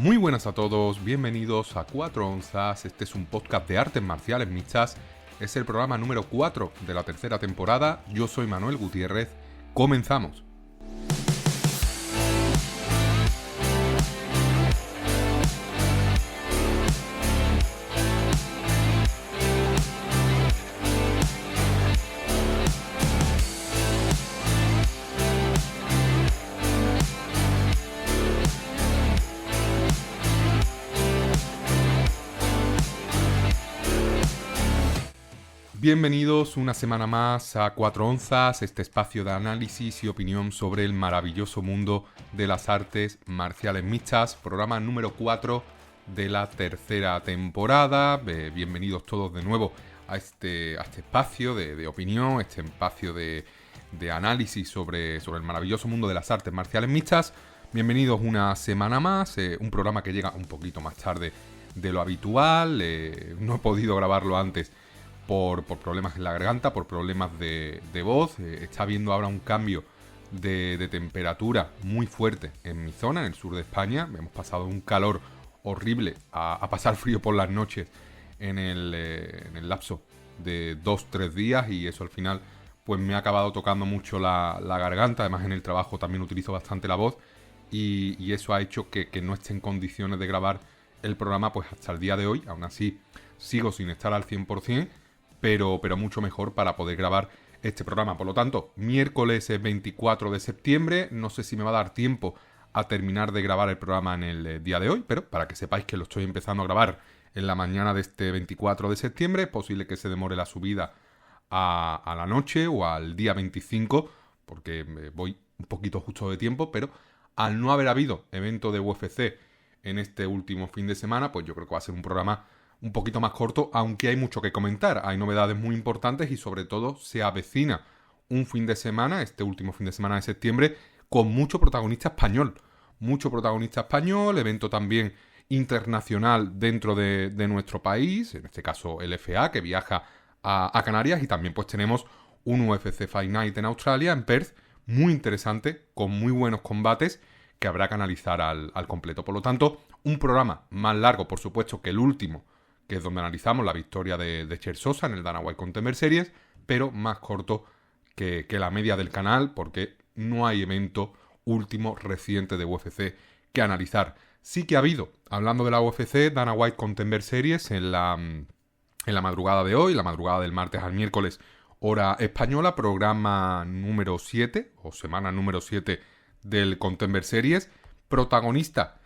Muy buenas a todos, bienvenidos a 4 onzas, este es un podcast de artes marciales mixtas, es el programa número 4 de la tercera temporada, yo soy Manuel Gutiérrez, comenzamos. Bienvenidos una semana más a 4 onzas, este espacio de análisis y opinión sobre el maravilloso mundo de las artes marciales mixtas, programa número 4 de la tercera temporada. Bienvenidos todos de nuevo a este espacio de opinión, este espacio de análisis sobre el maravilloso mundo de las artes marciales mixtas. Bienvenidos una semana más, un programa que llega un poquito más tarde de lo habitual, no he podido grabarlo antes por problemas en la garganta, por problemas de voz. Está habiendo ahora un cambio de temperatura muy fuerte en mi zona, en el sur de España. Hemos pasado de un calor horrible a pasar frío por las noches en el lapso de 2-3 días, y eso al final pues me ha acabado tocando mucho la garganta. Además, en el trabajo también utilizo bastante la voz y eso ha hecho que no esté en condiciones de grabar el programa pues hasta el día de hoy. Aún así sigo sin estar al 100%, pero mucho mejor para poder grabar este programa. Por lo tanto, miércoles 24 de septiembre, no sé si me va a dar tiempo a terminar de grabar el programa en el día de hoy, pero para que sepáis que lo estoy empezando a grabar en la mañana de este 24 de septiembre, es posible que se demore la subida a la noche o al día 25, porque voy un poquito justo de tiempo, pero al no haber habido evento de UFC en este último fin de semana, pues yo creo que va a ser un programa un poquito más corto, aunque hay mucho que comentar. Hay novedades muy importantes y sobre todo se avecina un fin de semana, este último fin de semana de septiembre, con mucho protagonista español. Mucho protagonista español, evento también internacional dentro de nuestro país, en este caso el FA, que viaja a Canarias, y también pues tenemos un UFC Fight Night en Australia, en Perth, muy interesante, con muy buenos combates que habrá que analizar al completo. Por lo tanto, un programa más largo, por supuesto, que el último, que es donde analizamos la victoria de Cher Sosa en el Dana White Contender Series, pero más corto que la media del canal, porque no hay evento último reciente de UFC que analizar. Sí que ha habido, hablando de la UFC, Dana White Contender Series en la madrugada de hoy, la madrugada del martes al miércoles, hora española, programa número 7, o semana número 7 del Contender Series, protagonista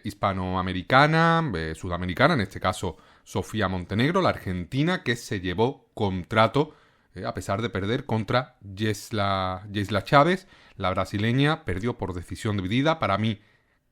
hispanoamericana, sudamericana, en este caso Sofía Montenegro, la argentina, que se llevó contrato a pesar de perder contra Jesla Chávez. La brasileña perdió por decisión dividida. Para mí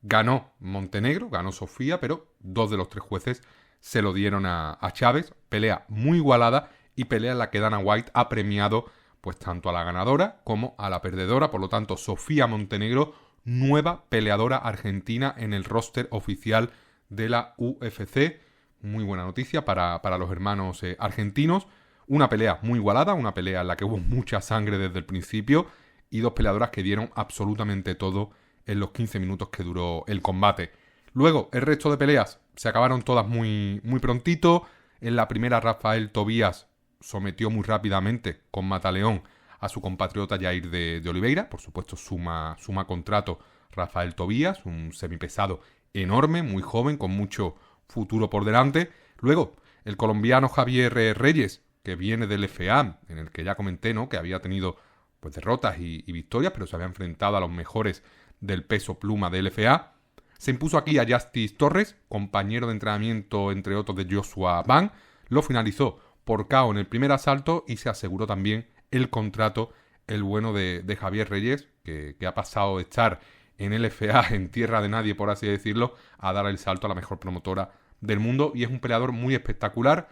ganó Montenegro, ganó Sofía, pero 2 de los 3 jueces se lo dieron a Chávez. Pelea muy igualada y pelea en la que Dana White ha premiado pues tanto a la ganadora como a la perdedora. Por lo tanto, Sofía Montenegro, nueva peleadora argentina en el roster oficial de la UFC. Muy buena noticia para los hermanos argentinos. Una pelea muy igualada, una pelea en la que hubo mucha sangre desde el principio y 2 peleadoras que dieron absolutamente todo en los 15 minutos que duró el combate. Luego, el resto de peleas se acabaron todas muy prontito. En la primera, Rafael Tobías sometió muy rápidamente con Mataleón a su compatriota Jair de Oliveira. Por supuesto, suma contrato Rafael Tobías, un semipesado enorme, muy joven, con mucho futuro por delante. Luego, el colombiano Javier Reyes, que viene del FA, en el que ya comenté, ¿no?, que había tenido pues derrotas y victorias, pero se había enfrentado a los mejores del peso pluma del FA. Se impuso aquí a Justice Torres, compañero de entrenamiento, entre otros, de Joshua Ban. Lo finalizó por KO en el primer asalto y se aseguró también el contrato, el bueno de Javier Reyes, que ha pasado de estar en el FA, en tierra de nadie, por así decirlo, a dar el salto a la mejor promotora del mundo. Y es un peleador muy espectacular.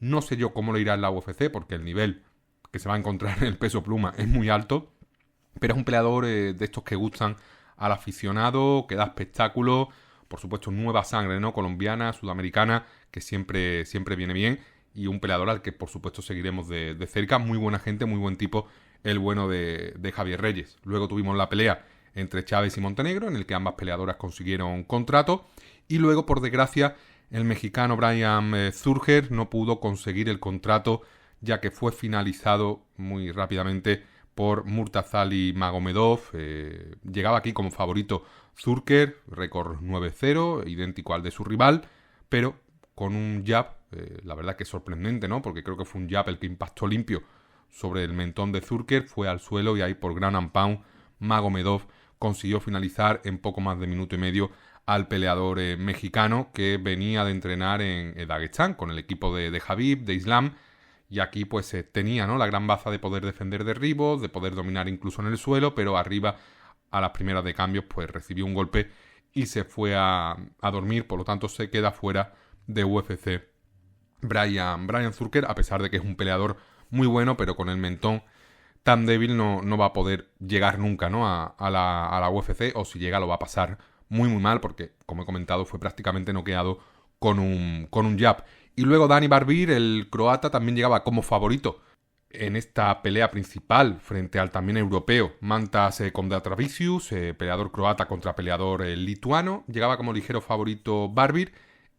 No sé yo cómo lo irá en la UFC, porque el nivel que se va a encontrar en el peso pluma es muy alto, pero es un peleador de estos que gustan al aficionado, que da espectáculo. Por supuesto, nueva sangre, ¿no?, colombiana, sudamericana, que siempre viene bien. Y un peleador al que, por supuesto, seguiremos de cerca. Muy buena gente, muy buen tipo, el bueno de Javier Reyes. Luego tuvimos la pelea entre Chávez y Montenegro, en el que ambas peleadoras consiguieron contrato. Y luego, por desgracia, el mexicano Brian Zurcher no pudo conseguir el contrato, ya que fue finalizado muy rápidamente por Murtazali Magomedov. Llegaba aquí como favorito Zurcher, récord 9-0, idéntico al de su rival, pero con un jab, la verdad que sorprendente, ¿no? Porque creo que fue un jab el que impactó limpio sobre el mentón de Zurcher, fue al suelo y ahí por ground and pound Magomedov consiguió finalizar en poco más de minuto y medio al peleador mexicano, que venía de entrenar en Daguestán con el equipo de Khabib, de Islam, y aquí pues tenía, ¿no?, la gran baza de poder defender derribos, de poder dominar incluso en el suelo, pero arriba a las primeras de cambios pues recibió un golpe y se fue a dormir, por lo tanto se queda fuera de UFC Brian Zurcher, a pesar de que es un peleador muy bueno, pero con el mentón tan débil no va a poder llegar nunca, ¿no?, a la UFC, o si llega lo va a pasar muy muy mal, porque como he comentado fue prácticamente noqueado con un jab. Y luego Dani Barbir, el croata, también llegaba como favorito en esta pelea principal frente al también europeo Mantas Kondratravicius, peleador croata contra peleador lituano. Llegaba como ligero favorito Barbir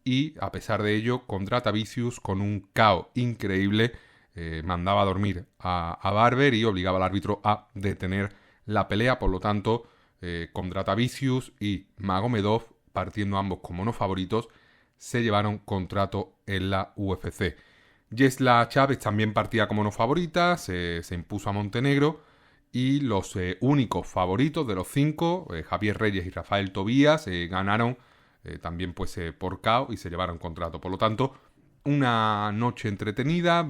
y a pesar de ello Kondratravicius, con un KO increíble, mandaba a dormir a Barber y obligaba al árbitro a detener la pelea. Por lo tanto, Kondratravicius y Magomedov, partiendo ambos como no favoritos, se llevaron contrato en la UFC. Jesla Chávez también partía como no favorita, se impuso a Montenegro, y los únicos favoritos de los 5, Javier Reyes y Rafael Tobías, ganaron también pues por KO y se llevaron contrato. Por lo tanto, una noche entretenida,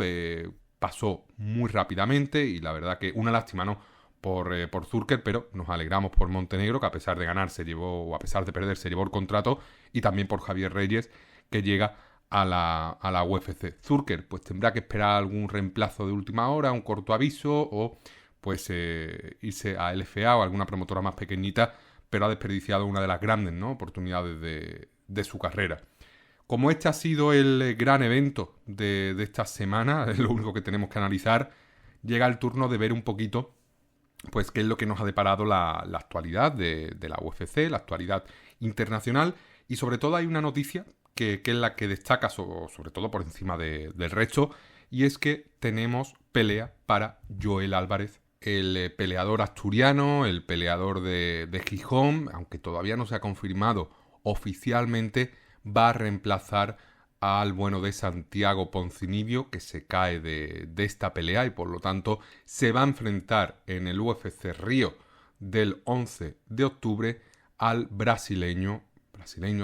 pasó muy rápidamente y la verdad que una lástima, ¿no?, por Zurcher, pero nos alegramos por Montenegro, que a pesar de ganar se llevó, o a pesar de perder se llevó el contrato, y también por Javier Reyes, que llega a la UFC. Zurcher pues tendrá que esperar algún reemplazo de última hora, un corto aviso, o pues irse a LFA o alguna promotora más pequeñita, pero ha desperdiciado una de las grandes, ¿no?, oportunidades de su carrera. Como este ha sido el gran evento de esta semana, es lo único que tenemos que analizar, llega el turno de ver un poquito pues qué es lo que nos ha deparado la actualidad de la UFC, la actualidad internacional, y sobre todo hay una noticia que es la que destaca sobre todo por encima del resto, y es que tenemos pelea para Joel Álvarez, el peleador asturiano, el peleador de Gijón, aunque todavía no se ha confirmado oficialmente, va a reemplazar al bueno de Santiago Ponzinibbio, que se cae de esta pelea y por lo tanto se va a enfrentar en el UFC Río del 11 de octubre al brasileño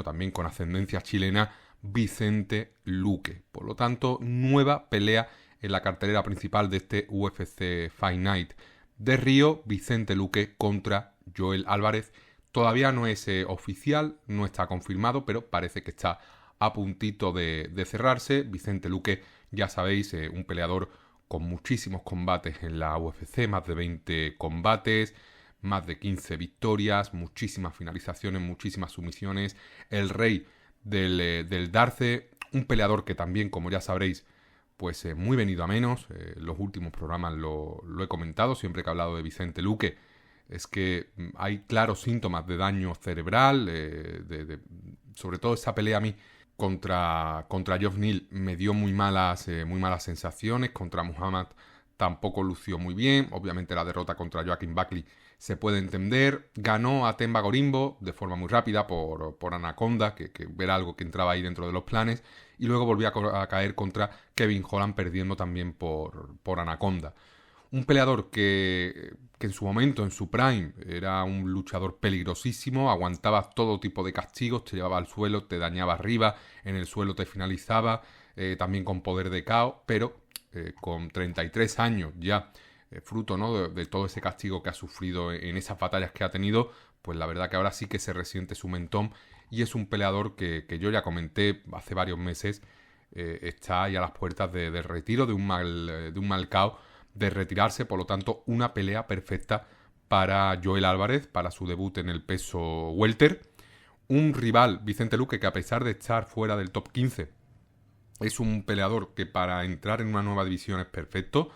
también con ascendencia chilena, Vicente Luque. Por lo tanto, nueva pelea en la cartelera principal de este UFC Fight Night de Río, Vicente Luque contra Joel Álvarez. Todavía no es oficial, no está confirmado, pero parece que está a puntito de cerrarse. Vicente Luque, ya sabéis, un peleador con muchísimos combates en la UFC, más de 20 combates, más de 15 victorias, muchísimas finalizaciones, muchísimas sumisiones, el rey del Darce, un peleador que también, como ya sabréis, pues muy venido a menos. Los últimos programas lo he comentado, siempre que he hablado de Vicente Luque, es que hay claros síntomas de daño cerebral, sobre todo esa pelea a mí contra Geoff Neal me dio muy malas sensaciones. Contra Muhammad tampoco lució muy bien. Obviamente la derrota contra Joaquin Buckley se puede entender. Ganó a Themba Gorimbo de forma muy rápida por Anaconda, que era algo que entraba ahí dentro de los planes, y luego volvió a caer contra Kevin Holland, perdiendo también por Anaconda. Un peleador que en su momento, en su prime, era un luchador peligrosísimo, aguantaba todo tipo de castigos, te llevaba al suelo, te dañaba arriba, en el suelo te finalizaba, también con poder de KO, pero con 33 años ya, fruto, ¿no?, de todo ese castigo que ha sufrido en esas batallas que ha tenido, pues la verdad que ahora sí que se resiente su mentón, y es un peleador que yo ya comenté hace varios meses, está ahí a las puertas del retiro, de un mal KO, de retirarse. Por lo tanto, una pelea perfecta para Joel Álvarez, para su debut en el peso welter. Un rival, Vicente Luque, que a pesar de estar fuera del top 15, es un peleador que para entrar en una nueva división es perfecto,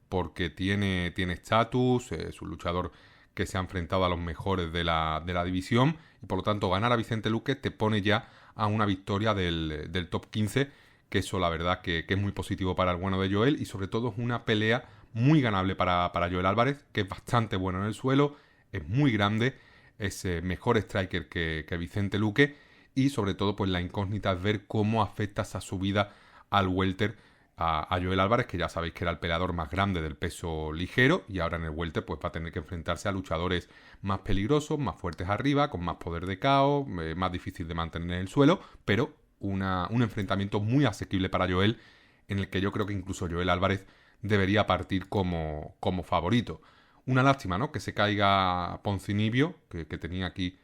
porque tiene estatus, es un luchador que se ha enfrentado a los mejores de la división, y por lo tanto ganar a Vicente Luque te pone ya a una victoria del top 15, que eso la verdad que es muy positivo para el bueno de Joel, y sobre todo es una pelea muy ganable para Joel Álvarez, que es bastante bueno en el suelo, es muy grande, es mejor striker que Vicente Luque, y sobre todo pues la incógnita es ver cómo afecta esa subida al welter a Joel Álvarez, que ya sabéis que era el peleador más grande del peso ligero, y ahora en el welter pues va a tener que enfrentarse a luchadores más peligrosos, más fuertes arriba, con más poder de KO, más difícil de mantener en el suelo, pero un enfrentamiento muy asequible para Joel, en el que yo creo que incluso Joel Álvarez debería partir como favorito. Una lástima, ¿no?, que se caiga Poncinibio, que tenía aquí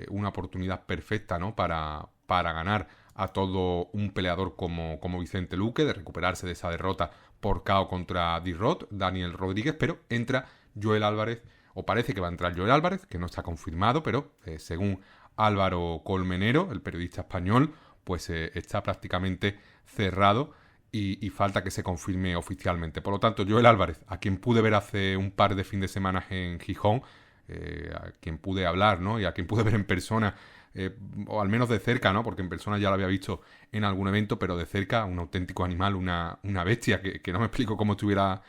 una oportunidad perfecta, ¿no?, para ganar a todo un peleador como Vicente Luque, de recuperarse de esa derrota por KO contra D-Rod, Daniel Rodríguez, pero entra Joel Álvarez, o parece que va a entrar Joel Álvarez, que no está confirmado, pero según Álvaro Colmenero, el periodista español, pues está prácticamente cerrado y falta que se confirme oficialmente. Por lo tanto, Joel Álvarez, a quien pude ver hace un par de fin de semana en Gijón, a quien pude hablar, ¿no?, y a quien pude ver en persona, o al menos de cerca, ¿no?, porque en persona ya lo había visto en algún evento, pero de cerca, un auténtico animal, una bestia, que no me explico cómo estuviera,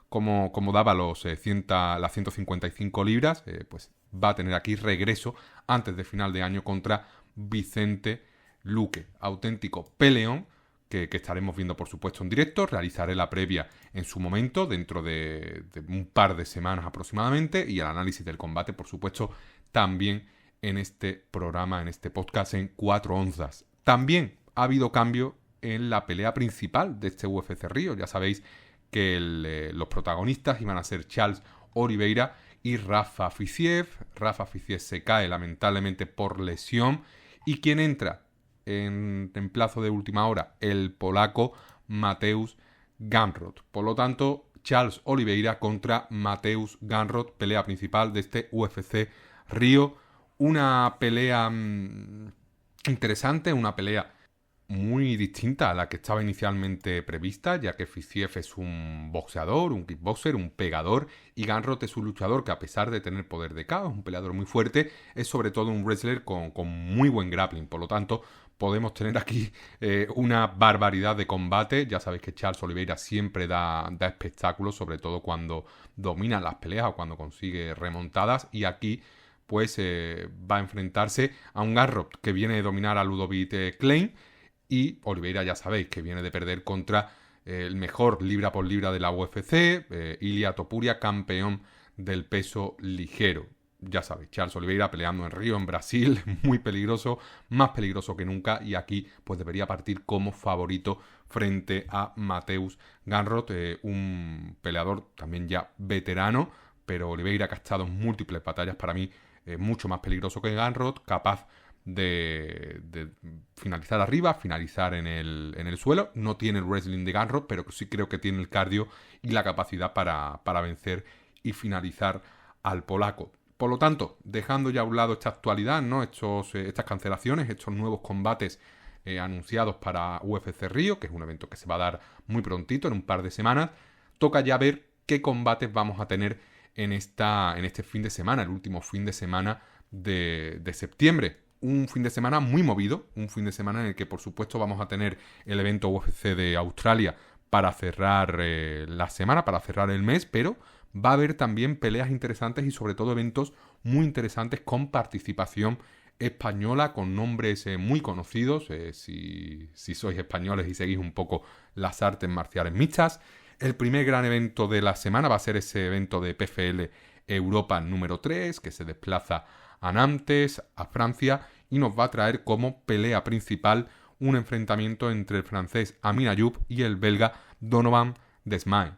cómo daba las 155 libras, pues va a tener aquí regreso antes de final de año contra Vicente Luque, auténtico peleón, que estaremos viendo por supuesto en directo. Realizaré la previa en su momento, dentro de un par de semanas aproximadamente, y el análisis del combate por supuesto también en este programa, en este podcast en 4 onzas. También ha habido cambio en la pelea principal de este UFC Río. Ya sabéis que los protagonistas iban a ser Charles Oliveira y Rafa Fiziev. Rafa Fiziev se cae lamentablemente por lesión, y quien entra en reemplazo de última hora, el polaco Mateusz Gamrot. Por lo tanto, Charles Oliveira contra Mateusz Gamrot, pelea principal de este UFC Río. Una pelea interesante, una pelea muy distinta a la que estaba inicialmente prevista, ya que Fiziev es un boxeador, un kickboxer, un pegador, y Gamrot es un luchador que, a pesar de tener poder de KO, es un peleador muy fuerte, es sobre todo un wrestler con muy buen grappling. Por lo tanto, podemos tener aquí una barbaridad de combate. Ya sabéis que Charles Oliveira siempre da espectáculos, sobre todo cuando domina las peleas o cuando consigue remontadas, y aquí pues va a enfrentarse a un Gamrot que viene de dominar a Ludovic Klein, y Oliveira ya sabéis que viene de perder contra el mejor libra por libra de la UFC, Ilia Topuria, campeón del peso ligero. Ya sabéis, Charles Oliveira peleando en Río, en Brasil, muy peligroso, más peligroso que nunca, y aquí pues debería partir como favorito frente a Mateusz Gamrot, un peleador también ya veterano, pero Oliveira, que ha estado en múltiples batallas, para mí mucho más peligroso que Gamrot, capaz de finalizar arriba, finalizar en el suelo. No tiene el wrestling de Gamrot, pero sí creo que tiene el cardio y la capacidad para vencer y finalizar al polaco. Por lo tanto, dejando ya a un lado esta actualidad, ¿no?, estas cancelaciones, estos nuevos combates anunciados para UFC Río, que es un evento que se va a dar muy prontito, en un par de semanas, toca ya ver qué combates vamos a tener en este fin de semana, el último fin de semana de septiembre. Un fin de semana muy movido, un fin de semana en el que por supuesto vamos a tener el evento UFC de Australia para cerrar la semana, para cerrar el mes, pero va a haber también peleas interesantes y sobre todo eventos muy interesantes con participación española, con nombres muy conocidos, si sois españoles y seguís un poco las artes marciales mixtas. El primer gran evento de la semana va a ser ese evento de PFL Europa número 3, que se desplaza a Nantes, a Francia, y nos va a traer como pelea principal un enfrentamiento entre el francés Amin Ayoub y el belga Donovan Desmay.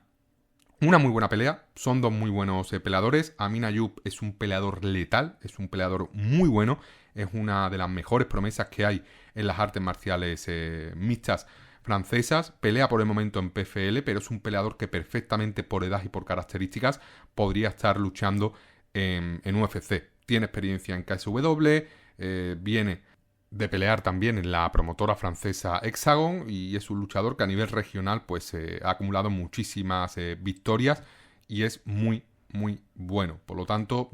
Una muy buena pelea, son dos muy buenos peleadores. Amin Ayoub es un peleador letal, es un peleador muy bueno, es una de las mejores promesas que hay en las artes marciales mixtas francesas. Pelea por el momento en PFL, pero es un peleador que perfectamente, por edad y por características, podría estar luchando en UFC. Tiene experiencia en KSW, viene de pelear también en la promotora francesa Hexagon, y es un luchador que a nivel regional pues ha acumulado muchísimas victorias, y es muy muy bueno. Por lo tanto,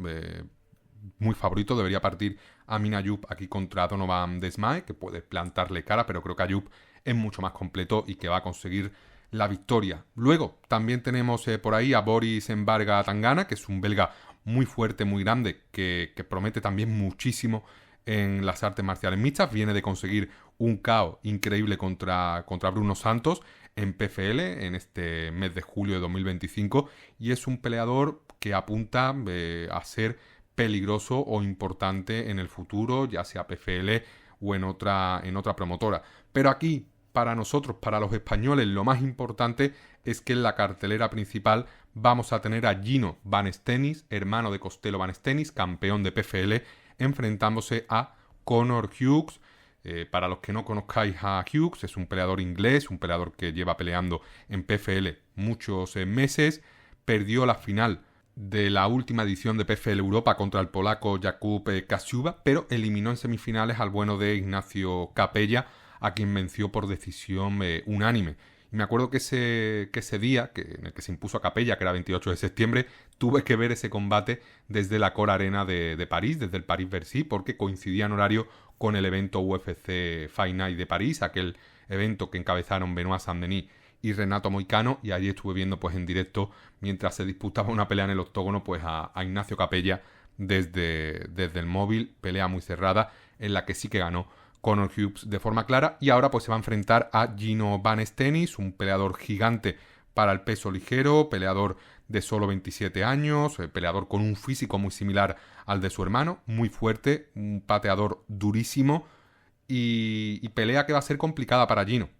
muy favorito. Debería partir Amin Ayub aquí contra Donovan Desmae, que puede plantarle cara, pero creo que Ayub es mucho más completo y que va a conseguir la victoria. Luego también tenemos por ahí a Boris Embarga Tangana, que es un belga muy fuerte, muy grande, que promete también muchísimo en las artes marciales mixtas. Viene de conseguir un KO increíble contra Bruno Santos en PFL en este mes de julio de 2025, y es un peleador que apunta a ser peligroso o importante en el futuro, ya sea PFL o en otra promotora. Pero aquí, para nosotros, para los españoles, lo más importante es que en la cartelera principal vamos a tener a Gino Van Steenis, hermano de Costello Van Steenis, campeón de PFL, enfrentándose a Conor Hughes. Para los que no conozcáis a Hughes, es un peleador inglés, un peleador que lleva peleando en PFL muchos meses. Perdió la final de la última edición de PFL Europa contra el polaco Jakub Kasiuba, pero eliminó en semifinales al bueno de Ignacio Capella, a quien venció por decisión unánime. Y me acuerdo que ese día, en el que se impuso a Capella, que era 28 de septiembre, tuve que ver ese combate desde la Core Arena de París, desde el París-Bercy, porque coincidía en horario con el evento UFC Fight Night de París, aquel evento que encabezaron Benoit Saint-Denis y Renato Moicano, y allí estuve viendo pues en directo, mientras se disputaba una pelea en el octógono, pues a Ignacio Capella desde el móvil, pelea muy cerrada, en la que sí que ganó Conor Hughes de forma clara, y ahora pues se va a enfrentar a Gino Van Steenis, un peleador gigante para el peso ligero, peleador de solo 27 años, peleador con un físico muy similar al de su hermano, muy fuerte, un pateador durísimo, y pelea que va a ser complicada para Gino.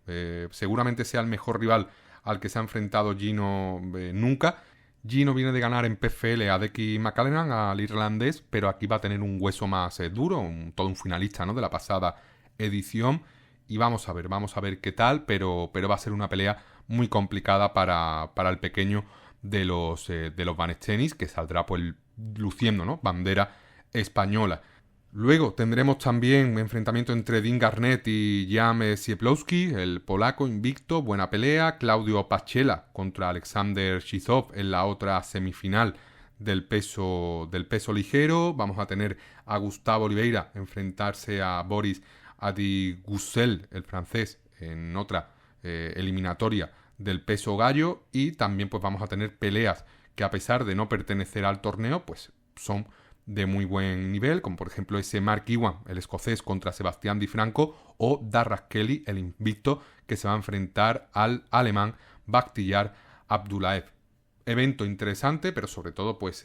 Seguramente sea el mejor rival al que se ha enfrentado Gino nunca. Gino viene de ganar en PFL a Decky McCallinan, al irlandés, pero aquí va a tener un hueso más duro, todo un finalista, ¿no?, de la pasada edición. Y vamos a ver qué tal, pero va a ser una pelea muy complicada para el pequeño de los Van Steenis, que saldrá pues luciendo, ¿no?, bandera española. Luego tendremos también un enfrentamiento entre Dean Garnett y Jan Sieplowski, el polaco invicto, buena pelea. Claudio Pachela contra Alexander Shizov en la otra semifinal del peso ligero. Vamos a tener a Gustavo Oliveira enfrentarse a Boris Adigoussel, el francés, en otra eliminatoria del peso gallo. Y también pues vamos a tener peleas que, a pesar de no pertenecer al torneo, pues son de muy buen nivel, como por ejemplo ese Mark Iwan, el escocés, contra Sebastián Di Franco, o Darras Kelly, el invicto, que se va a enfrentar al alemán Bakhtiar Abdullaev. Evento interesante, pero sobre todo pues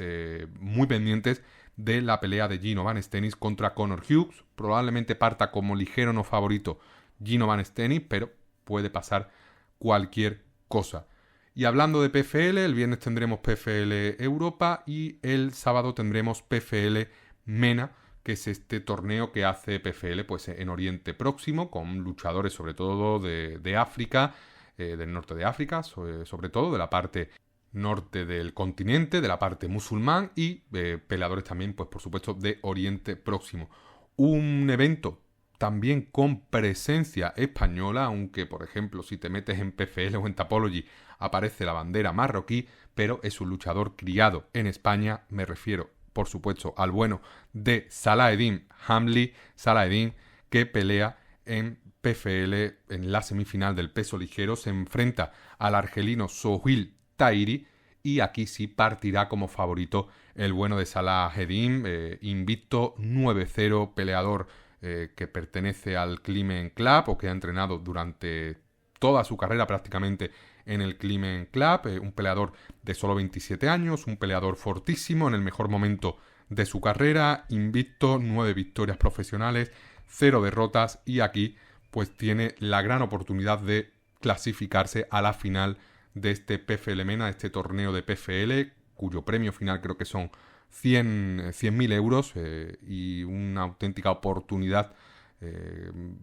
muy pendientes de la pelea de Gino Van Steenis contra Conor Hughes. Probablemente parta como ligero no favorito Gino Van Steenis, pero puede pasar cualquier cosa. Y hablando de PFL, el viernes tendremos PFL Europa y el sábado tendremos PFL MENA, que es este torneo que hace PFL pues en Oriente Próximo, con luchadores sobre todo de África, del norte de África, sobre todo de la parte norte del continente, de la parte musulmán, y peleadores también, pues por supuesto, de Oriente Próximo. Un evento también con presencia española, aunque por ejemplo si te metes en PFL o en Tapology aparece la bandera marroquí, pero es un luchador criado en España. Me refiero por supuesto al bueno de Saladin Hamli, Saladin, que pelea en PFL en la semifinal del peso ligero, se enfrenta al argelino Sohil Tahiri, y aquí sí partirá como favorito el bueno de Saladin, invicto 9-0, peleador que pertenece al Climen Club, o que ha entrenado durante toda su carrera prácticamente en el Climen Club, un peleador de solo 27 años, un peleador fortísimo en el mejor momento de su carrera, invicto, 9 victorias profesionales, 0 derrotas, y aquí pues tiene la gran oportunidad de clasificarse a la final de este PFL MENA, este torneo de PFL, cuyo premio final creo que son 100.000 euros, y una auténtica oportunidad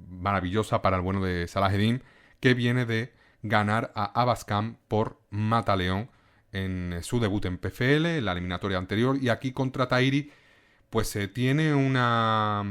maravillosa para el bueno de Saladin, que viene de ganar a Abascan por Mataleón en su debut en PFL, en la eliminatoria anterior, y aquí contra Tahiri pues tiene una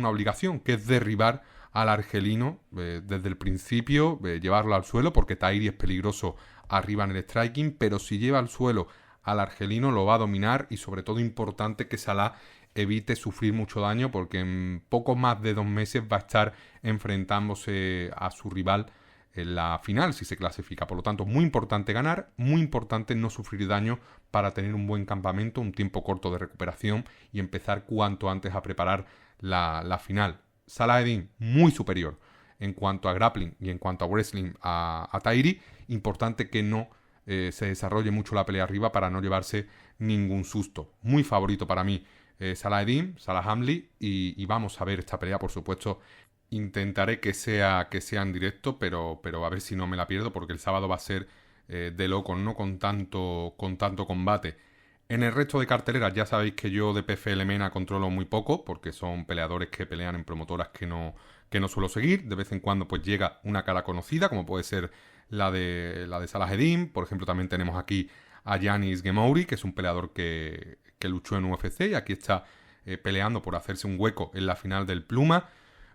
obligación, que es derribar al argelino desde el principio, llevarlo al suelo, porque Tahiri es peligroso arriba en el striking, pero si lleva al suelo al argelino, lo va a dominar y sobre todo importante que Salah evite sufrir mucho daño porque en poco más de 2 meses va a estar enfrentándose a su rival en la final si se clasifica. Por lo tanto, muy importante ganar, muy importante no sufrir daño para tener un buen campamento, un tiempo corto de recuperación y empezar cuanto antes a preparar la final. Salah-Eddin muy superior en cuanto a grappling y en cuanto a wrestling a Tahiri. Importante que no se desarrolle mucho la pelea arriba para no llevarse ningún susto. Muy favorito para mí Salah-Eddin, Salah Hamli y vamos a ver esta pelea, por supuesto. Intentaré que sea en directo, pero a ver si no me la pierdo porque el sábado va a ser de loco, no con tanto combate. En el resto de carteleras ya sabéis que yo de PFL MENA controlo muy poco porque son peleadores que pelean en promotoras que no suelo seguir. De vez en cuando pues llega una cara conocida como puede ser la de Salah-Eddin. Por ejemplo, también tenemos aquí a Yanis Gemouri, que es un peleador que luchó en UFC y aquí está peleando por hacerse un hueco en la final del Pluma.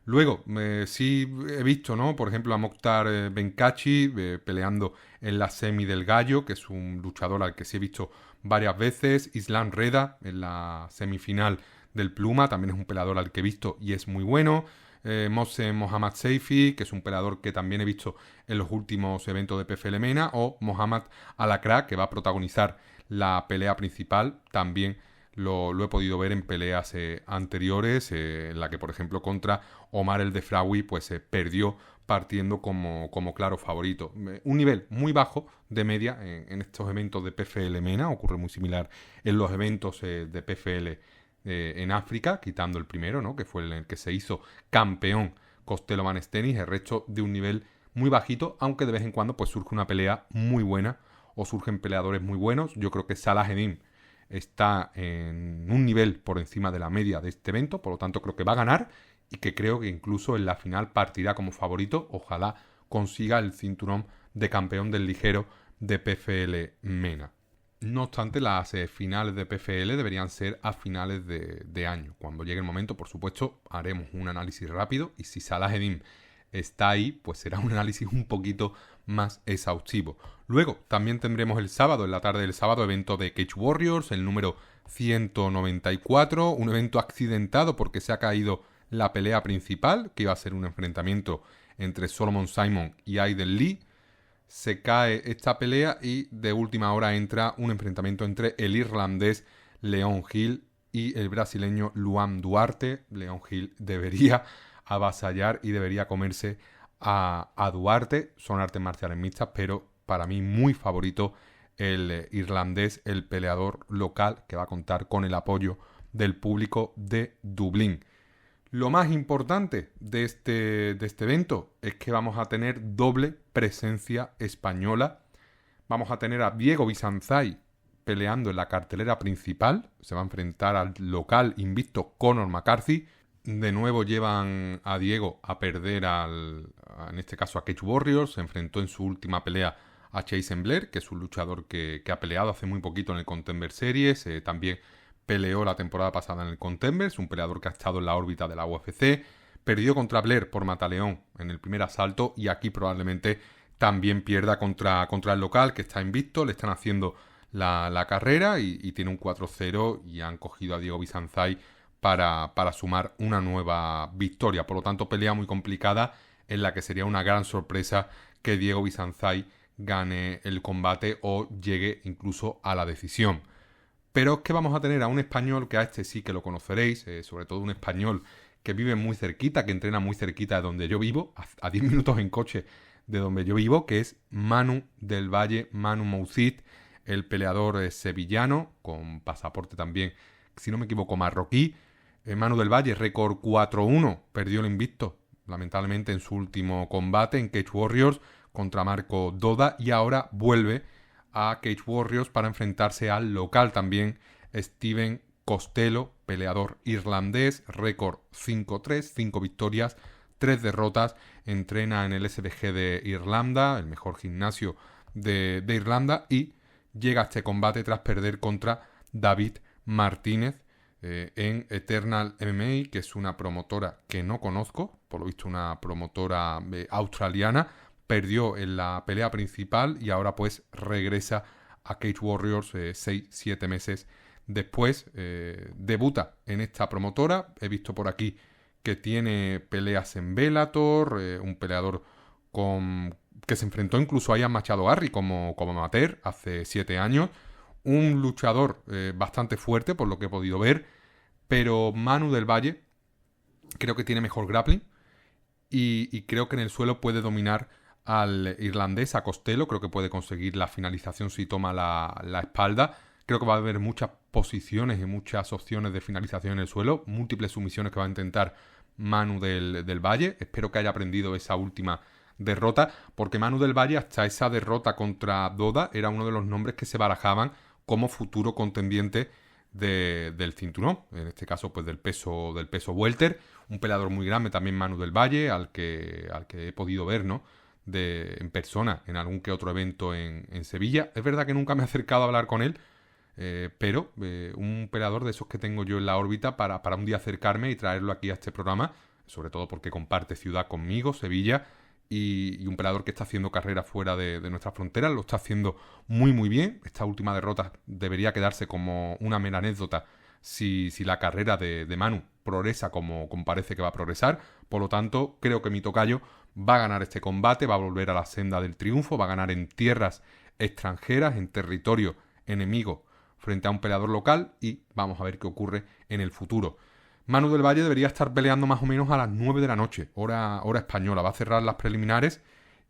Luego, sí he visto, ¿no? Por ejemplo, a Mokhtar Benkachi peleando en la semi del Gallo, que es un luchador al que sí he visto varias veces. Islam Reda en la semifinal del Pluma, también es un peleador al que he visto y es muy bueno. Mohsen Mohammad Seifi, que es un peleador que también he visto en los últimos eventos de PFL MENA. O Mohammad Alakra, que va a protagonizar la pelea principal, también lo he podido ver en peleas anteriores, en la que, por ejemplo, contra Omar El Defraoui, pues perdió partiendo como claro favorito. Un nivel muy bajo de media en estos eventos de PFL MENA, ocurre muy similar en los eventos de PFL en África, quitando el primero, ¿no? Que fue el que se hizo campeón Costello Manestenis, el resto de un nivel muy bajito, aunque de vez en cuando pues surge una pelea muy buena o surgen peleadores muy buenos. Yo creo que Salah-Eddin está en un nivel por encima de la media de este evento, por lo tanto creo que va a ganar y que creo que incluso en la final partirá como favorito. Ojalá consiga el cinturón de campeón del ligero de PFL MENA. No obstante, las finales de PFL deberían ser a finales de año. Cuando llegue el momento, por supuesto, haremos un análisis rápido y si Salah-Eddin está ahí, pues será un análisis un poquito más exhaustivo. Luego también tendremos el sábado, en la tarde del sábado, evento de Cage Warriors, el número 194, un evento accidentado porque se ha caído la pelea principal, que iba a ser un enfrentamiento entre Solomon Simon y Aiden Lee. Se cae esta pelea y de última hora entra un enfrentamiento entre el irlandés Leon Hill y el brasileño Luan Duarte. Leon Hill debería avasallar y debería comerse a Duarte. Son artes marciales mixtas, pero para mí muy favorito el irlandés, el peleador local que va a contar con el apoyo del público de Dublín. Lo más importante de este evento es que vamos a tener doble presencia española. Vamos a tener a Diego Bizanzai peleando en la cartelera principal. Se va a enfrentar al local invicto Conor McCarthy. De nuevo llevan a Diego a perder en este caso a Cage Warriors. Se enfrentó en su última pelea a Jason Blair, que es un luchador que ha peleado hace muy poquito en el Contender Series. También peleó la temporada pasada en el Contender. Es un peleador que ha estado en la órbita de la UFC. Perdió contra Blair por mataleón en el primer asalto y aquí probablemente también pierda contra el local, que está invicto. Le están haciendo la carrera y tiene un 4-0 y han cogido a Diego Bizanzai para sumar una nueva victoria. Por lo tanto, pelea muy complicada en la que sería una gran sorpresa que Diego Bizanzai gane el combate o llegue incluso a la decisión. Pero es que vamos a tener a un español, que a este sí que lo conoceréis, sobre todo un español que vive muy cerquita, que entrena muy cerquita de donde yo vivo, a 10 minutos en coche de donde yo vivo, que es Manu del Valle, Manu Mousid, el peleador sevillano, con pasaporte también, si no me equivoco, marroquí. Manu del Valle, récord 4-1, perdió el invicto, lamentablemente, en su último combate en Cage Warriors contra Marco Doda y ahora vuelve a Cage Warriors para enfrentarse al local también Steven Costello, peleador irlandés, récord 5-3, 5 victorias, 3 derrotas, entrena en el SBG de Irlanda, el mejor gimnasio de Irlanda, y llega a este combate tras perder contra David Martínez en Eternal MMA, que es una promotora que no conozco, por lo visto una promotora australiana. Perdió en la pelea principal y ahora pues regresa a Cage Warriors 6-7 meses después. Debuta en esta promotora. He visto por aquí que tiene peleas en Bellator, un peleador que se enfrentó incluso a Ian Machado Garry como amateur hace 7 años. Un luchador bastante fuerte por lo que he podido ver, pero Manu del Valle creo que tiene mejor grappling y creo que en el suelo puede dominar al irlandés, a Costello. Creo que puede conseguir la finalización si toma la espalda. Creo que va a haber muchas posiciones y muchas opciones de finalización en el suelo, múltiples sumisiones que va a intentar Manu del Valle. Espero que haya aprendido esa última derrota, porque Manu del Valle, hasta esa derrota contra Doda, era uno de los nombres que se barajaban como futuro contendiente del cinturón, en este caso pues del peso welter. Un peleador muy grande también, Manu del Valle, al que he podido ver, ¿no?, en persona en algún que otro evento en Sevilla. Es verdad que nunca me he acercado a hablar con él, pero un peleador de esos que tengo yo en la órbita para un día acercarme y traerlo aquí a este programa, sobre todo porque comparte ciudad conmigo, Sevilla, y un peleador que está haciendo carrera fuera de nuestras fronteras. Lo está haciendo muy muy bien. Esta última derrota debería quedarse como una mera anécdota si la carrera de Manu progresa como parece que va a progresar. Por lo tanto, creo que mi tocayo va a ganar este combate, va a volver a la senda del triunfo, va a ganar en tierras extranjeras, en territorio enemigo, frente a un peleador local, y vamos a ver qué ocurre en el futuro. Manu del Valle debería estar peleando más o menos a las 9 de la noche, hora española. Va a cerrar las preliminares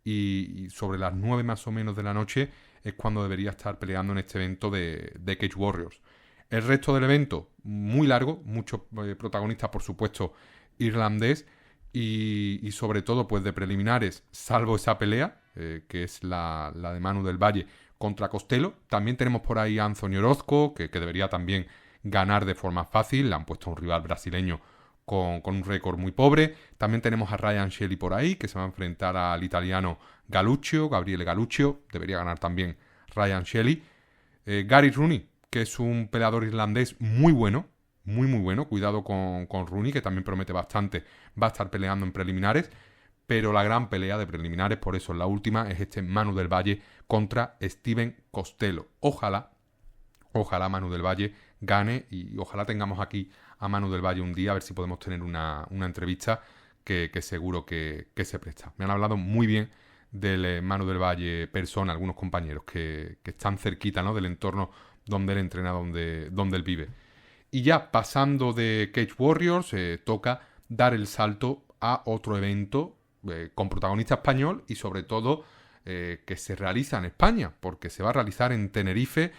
y sobre las 9 más o menos de la noche es cuando debería estar peleando en este evento de Cage Warriors. El resto del evento, muy largo, muchos protagonistas, por supuesto, irlandés, y sobre todo pues de preliminares, salvo esa pelea, que es la de Manu del Valle contra Costello. También tenemos por ahí a Anthony Orozco, que debería también ganar de forma fácil. Le han puesto a un rival brasileño con un récord muy pobre. También tenemos a Ryan Shelley por ahí, que se va a enfrentar al italiano Gabriele Galuccio. Debería ganar también Ryan Shelley. Gary Rooney, que es un peleador irlandés muy bueno, muy muy bueno. Cuidado con Rooney, que también promete bastante. Va a estar peleando en preliminares. Pero la gran pelea de preliminares, por eso es la última, es este Manu del Valle contra Steven Costello. Ojalá Manu del Valle gane, y ojalá tengamos aquí a Manu del Valle un día, a ver si podemos tener una entrevista que seguro que se presta. Me han hablado muy bien del Manu del Valle persona, algunos compañeros que están cerquita, ¿no?, del entorno donde él entrena, donde él vive. Y ya pasando de Cage Warriors, toca dar el salto a otro evento con protagonista español y sobre todo que se realiza en España, porque se va a realizar en Tenerife,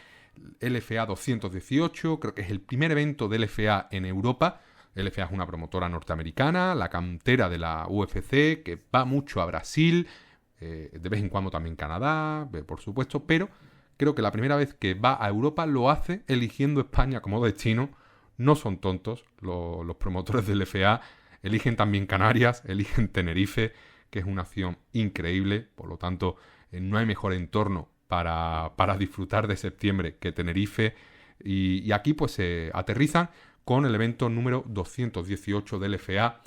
LFA 218, creo que es el primer evento de LFA en Europa. LFA es una promotora norteamericana, la cantera de la UFC, que va mucho a Brasil, de vez en cuando también Canadá, por supuesto, pero creo que la primera vez que va a Europa lo hace eligiendo España como destino. No son tontos los promotores del LFA, eligen también Canarias, eligen Tenerife, que es una opción increíble. Por lo tanto, no hay mejor entorno para disfrutar de septiembre que Tenerife. Y aquí pues se aterrizan con el evento número 218 del LFA.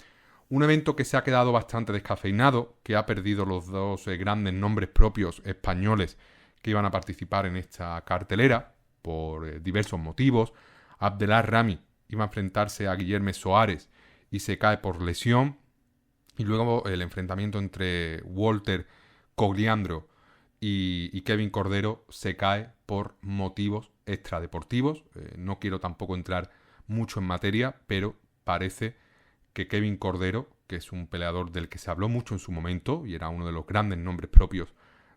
Un evento que se ha quedado bastante descafeinado, que ha perdido los dos grandes nombres propios españoles que iban a participar en esta cartelera por diversos motivos. Abdellah Rami iba a enfrentarse a Guillermo Soares y se cae por lesión. Y luego el enfrentamiento entre Walter Cogliandro y Kevin Cordero se cae por motivos extradeportivos. No quiero tampoco entrar mucho en materia, pero parece que Kevin Cordero, que es un peleador del que se habló mucho en su momento y era uno de los grandes nombres propios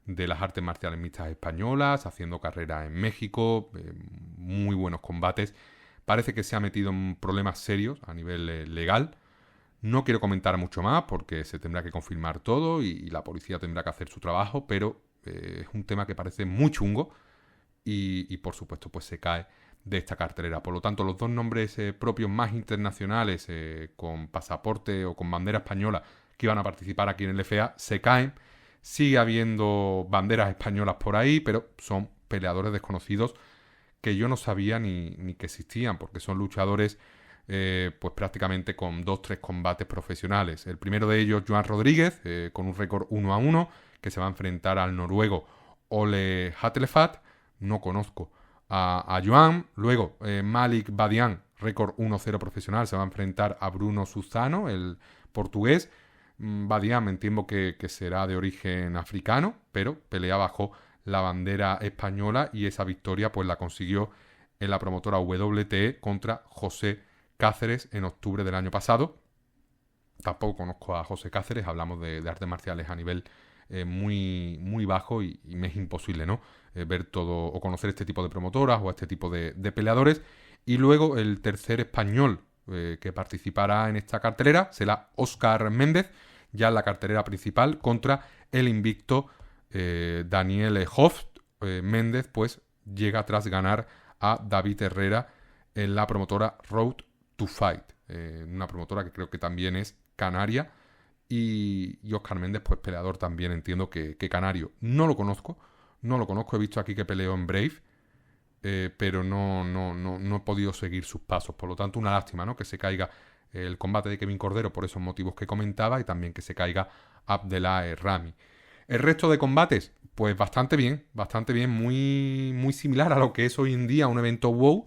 de las artes marciales mixtas españolas, haciendo carrera en México, muy buenos combates, parece que se ha metido en problemas serios a nivel legal. No quiero comentar mucho más porque se tendrá que confirmar todo y la policía tendrá que hacer su trabajo, pero es un tema que parece muy chungo y por supuesto pues se cae de esta cartelera. Por lo tanto, los dos nombres propios más internacionales con pasaporte o con bandera española que iban a participar aquí en el LFA se caen. Sigue habiendo banderas españolas por ahí, pero son peleadores desconocidos que yo no sabía ni que existían, porque son luchadores pues prácticamente con 2-3 combates profesionales. El primero de ellos, Joan Rodríguez, con un récord 1-1, que se va a enfrentar al noruego Ole Hatlefat. no conozco a Joan. Luego Malik Badian, récord 1-0 profesional, se va a enfrentar a Bruno Suzano, el portugués. Badian entiendo que será de origen africano, pero pelea bajo la bandera española y esa victoria pues la consiguió en la promotora WTE contra José Cáceres en octubre del año pasado. Tampoco conozco a José Cáceres, hablamos de artes marciales a nivel muy, muy bajo y me es imposible, ¿no? Ver todo o conocer este tipo de promotoras o este tipo de peleadores. Y luego el tercer español que participará en esta cartelera será Óscar Méndez, ya en la cartelera principal, contra el invicto Daniel Hoft. Méndez pues llega tras ganar a David Herrera en la promotora Road to Fight, una promotora que creo que también es canaria, y Óscar Méndez pues peleador también, entiendo que canario. No lo conozco, he visto aquí que peleó en Brave, pero no he podido seguir sus pasos, por lo tanto una lástima, ¿no? Que se caiga el combate de Kevin Cordero por esos motivos que comentaba, y también que se caiga Abdellah Rami. El resto de combates, pues bastante bien, muy, muy similar a lo que es hoy en día un evento WOW,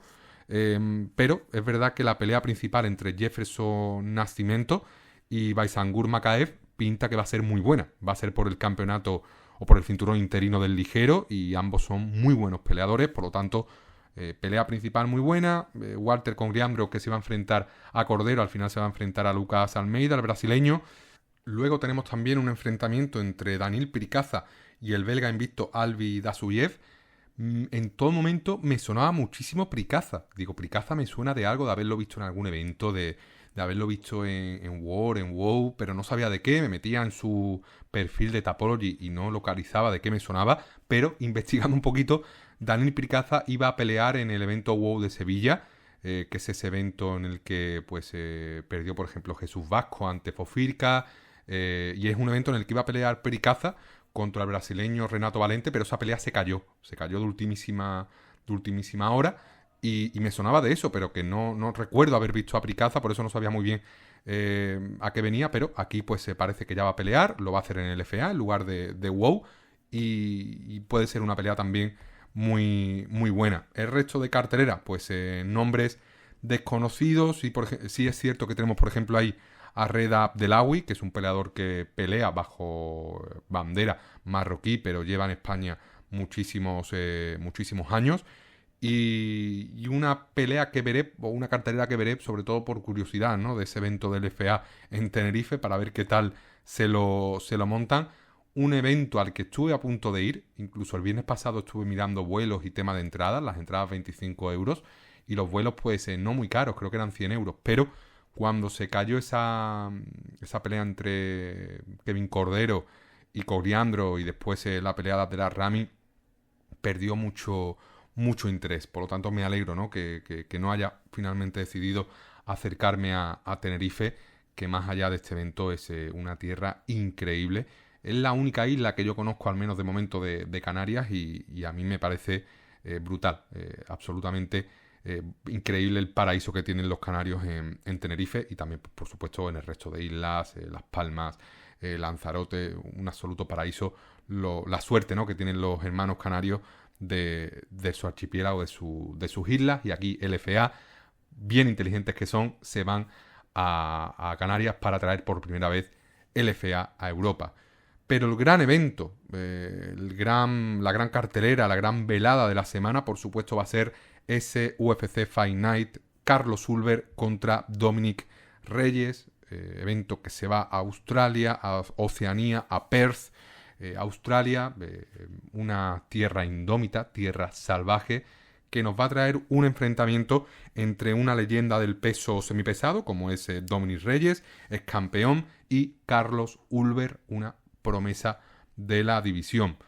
pero es verdad que la pelea principal entre Jefferson Nascimento y Baisangur Makaev pinta que va a ser muy buena. Va a ser por el campeonato o por el cinturón interino del ligero, y ambos son muy buenos peleadores, por lo tanto, pelea principal muy buena. Walter Congriandro, que se va a enfrentar a Cordero, al final se va a enfrentar a Lucas Almeida, el brasileño. Luego tenemos también un enfrentamiento entre Daniil Pricaza y el belga invicto Alvi Dasuyev. En todo momento me sonaba muchísimo Pricaza. Digo, Pricaza me suena de algo, de haberlo visto en algún evento, de haberlo visto en War, en WoW, pero no sabía de qué. Me metía en su perfil de Tapology y no localizaba de qué me sonaba, pero investigando un poquito, Daniil Pricaza iba a pelear en el evento WoW de Sevilla, que es ese evento en el que pues perdió, por ejemplo, Jesús Vasco ante Fofirka, y es un evento en el que iba a pelear Pricaza contra el brasileño Renato Valente, pero esa pelea se cayó de ultimísima hora, y me sonaba de eso, pero que no recuerdo haber visto a Pricaza, por eso no sabía muy bien a qué venía, pero aquí pues se parece que ya va a pelear, lo va a hacer en el LFA en lugar de WoW, y puede ser una pelea también muy, muy buena. El resto de cartelera, pues nombres desconocidos, y sí es cierto que tenemos, por ejemplo, ahí a Reda Abdelawi, que es un peleador que pelea bajo bandera marroquí, pero lleva en España muchísimos años. Y una pelea que veré, o una cartelera que veré, sobre todo por curiosidad, ¿no? De ese evento del FA en Tenerife, para ver qué tal se lo montan. Un evento al que estuve a punto de ir, incluso el viernes pasado estuve mirando vuelos y tema de entradas, las entradas 25 euros, y los vuelos pues no muy caros, creo que eran 100 euros, pero cuando se cayó esa pelea entre Kevin Cordero y Coriandro, y después la pelea de la Rami, perdió mucho interés. Por lo tanto, me alegro, ¿no? que no haya finalmente decidido acercarme a Tenerife, que más allá de este evento es una tierra increíble. Es la única isla que yo conozco, al menos de momento, de Canarias, y a mí me parece brutal, absolutamente increíble el paraíso que tienen los canarios en Tenerife, y también, por supuesto, en el resto de islas, Las Palmas, Lanzarote, un absoluto paraíso. La suerte, ¿no? que tienen los hermanos canarios de su archipiélago, de sus islas, y aquí LFA, bien inteligentes que son, se van a Canarias para traer por primera vez LFA a Europa. Pero el gran evento, la gran cartelera, la gran velada de la semana, por supuesto, va a ser ese UFC Fight Night, Carlos Ulver contra Dominic Reyes, evento que se va a Australia, a Oceanía, a Perth, Australia, una tierra indómita, tierra salvaje, que nos va a traer un enfrentamiento entre una leyenda del peso semipesado, como es Dominic Reyes, es campeón, y Carlos Ulver, una promesa de la división.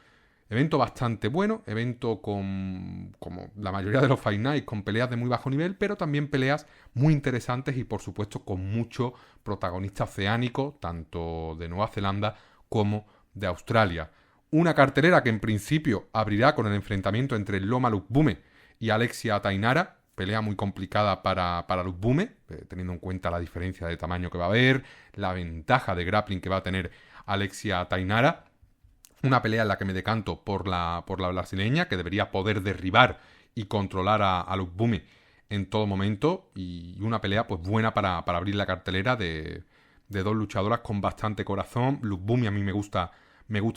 Evento bastante bueno, evento como la mayoría de los Fight Nights, con peleas de muy bajo nivel, pero también peleas muy interesantes y, por supuesto, con mucho protagonista oceánico, tanto de Nueva Zelanda como de Australia. Una cartelera que en principio abrirá con el enfrentamiento entre Loma Lookboom y Alexia Tainara, pelea muy complicada para Lookboom, teniendo en cuenta la diferencia de tamaño que va a haber, la ventaja de grappling que va a tener Alexia Tainara. Una pelea en la que me decanto por la brasileña, que debería poder derribar y controlar a Lukbumi en todo momento. Y una pelea pues buena para abrir la cartelera de dos luchadoras con bastante corazón. Lukbumi a mí me gusta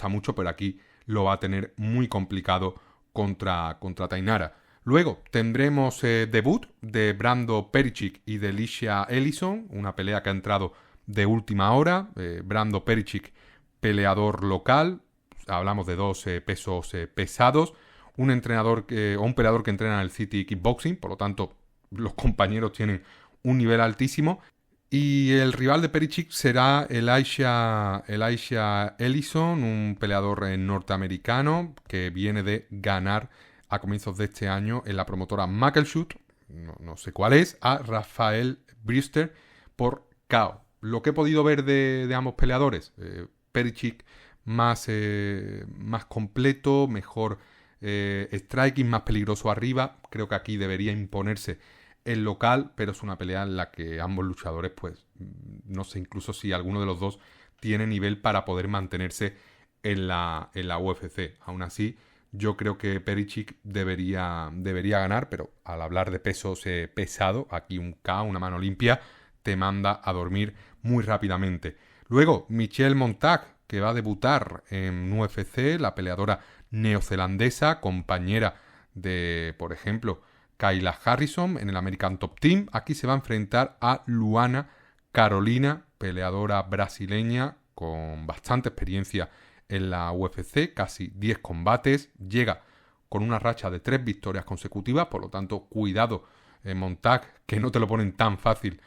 mucho, pero aquí lo va a tener muy complicado contra Tainara. Luego tendremos debut de Brando Pericic y de Alicia Ellison, una pelea que ha entrado de última hora. Brando Pericic, peleador local, hablamos de dos pesos pesados, un entrenador o un peleador que entrena en el City Kickboxing, por lo tanto los compañeros tienen un nivel altísimo. Y el rival de Pericic será Elisha Ellison, un peleador norteamericano que viene de ganar a comienzos de este año en la promotora Muckleshoot, no sé cuál es, a Rafael Brewster por KO. Lo que he podido ver de ambos peleadores, Pericic más completo, mejor striking, más peligroso arriba. Creo que aquí debería imponerse el local, pero es una pelea en la que ambos luchadores, pues, no sé incluso si alguno de los dos tiene nivel para poder mantenerse en la UFC. Aún así, yo creo que Pericic debería ganar, pero al hablar de pesos pesado, aquí un KO, una mano limpia, te manda a dormir muy rápidamente. Luego, Michelle Montag, que va a debutar en UFC, la peleadora neozelandesa, compañera de, por ejemplo, Kayla Harrison en el American Top Team. Aquí se va a enfrentar a Luana Carolina, peleadora brasileña con bastante experiencia en la UFC, casi 10 combates, llega con una racha de 3 victorias consecutivas, por lo tanto, cuidado, Montag, que no te lo ponen tan fácil